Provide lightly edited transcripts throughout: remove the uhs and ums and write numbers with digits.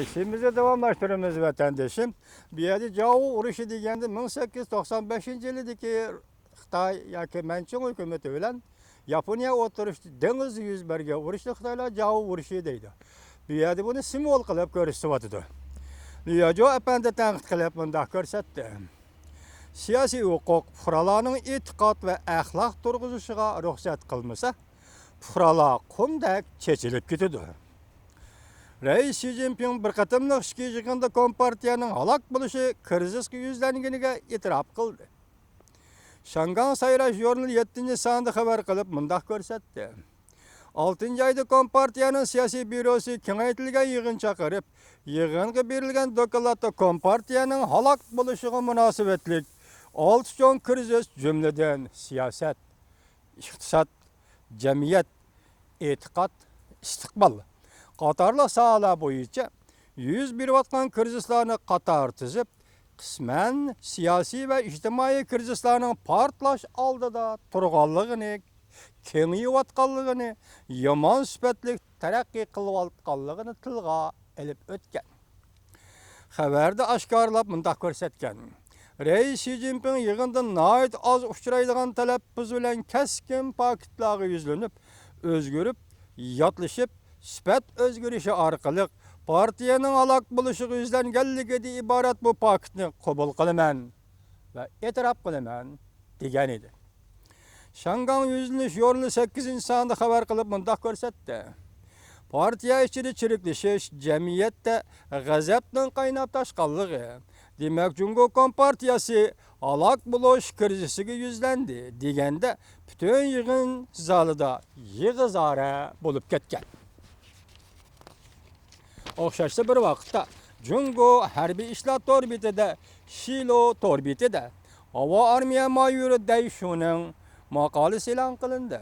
İşimizi devamlaştırıyoruz vatandaşım. Bir yerde Javu uruşu degende 1895 yılındaki Xitay yoki Manchun hükümeti bilen Yaponiya oturuştu deniz yüz berge uruştu Xitaylar Javu uruşu deydi. Bir yerde bunu simbol qilib ko'rsatdi. Liyajo efendi tanqid qilib bunday ko'rsatdi. Siyosiy huquq fuqarolarning e'tiqod va axloq turg'izishiga ruxsat qilmasa, fuqarolar qumdak chechilib ketadi. Reis Xi Jinping bir qatimliq ishki yig'inda Kompartiyaning halok bo'lishi krizisga yuzlanganiga e'tirof qildi. Shangang saylash jurnali 7-sonda xabar qilib mundaq ko'rsatdi. 6-oyda Kompartiyaning siyosiy byurosi kengaytirilgan yig'in chaqirib, yig'inga berilgan dokladda Kompartiyaning halok bo'lishiga munosabatlik 6 cho'ng krizis jumladan siyosat, iqtisod, jamiyat, e'tiqod, istiqbol qatorli sohalar bo'yicha yuz berayotgan krizislarni qator tizib, qisman siyosiy va ijtimoiy krizislarning portlash oldida turganligini, kengayayotganligini, yomon sifatli taraqqiy qilayotganligini tilga ilib o'tgan. Xabarda oshkorlab mundaq ko'rsatgan. Reis Xi Jinping yig'inda nihoyat oz uchraydigan talaffuz bilan keskin paketlarga yuzlanib, o'zgarib, yotlashib, sifat o'zgarishi orqali partiyaning halok bo'lishiga yuzlanganligidan iborat bu paketni qabul qilaman va e'tirof qilaman degan edi. Shangang yuzlanish yo'lini 8-sonda xabar qilib mundaq ko'rsatdi. Partiya ichida chiriklashish jamiyatda g'azabdan qaynab toshqanligi. Demak, Jungo Kompartiyasi halok bo'lish krizisiga yuzlandi deganda butun yig'in zalida yig'izora bo'lib ketgan. O'xshashda bir vaqtda Jungo harbiy ishlar torbitida Shilo torbitida havo armiya mayori Daishuning maqolasi e'lon qilindi.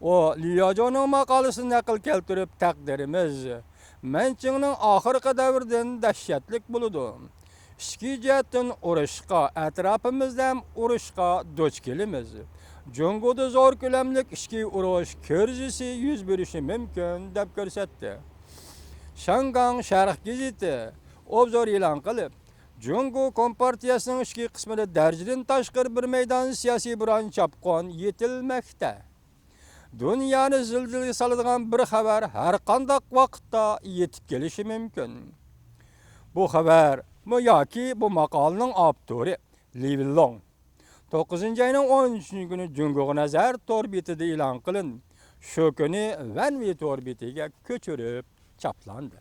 O Liyajoning maqolasini naql keltirib taqdirimiz Manchungning oxirgi davrdan dahshatlik bo'ladi. Ichki jihatdan urushqa, atrofimizda ham urushqa duch kelamiz. Jungoda zo'r ko'lamli ichki urush krizisi yuz berishi mumkin deb ko'rsatdi. Shangang Sharq gazeti obzor e'lon qilib, Jungo Kompartiyasining ichki qismida darajadan tashqari bir maydon siyosiy biron chapqon yetilmoqda. Dunyoni zilzilaga soladigan bir xabar har qanday vaqtda yetib kelishi mumkin. Bu xabar yoki bu maqolaning avtori Li Long 9-oyning 13-kuni Jungo nazar torbitida e'lon qilindi. Shu kuni Vanvi torbitiga ko'chirib chaplandi.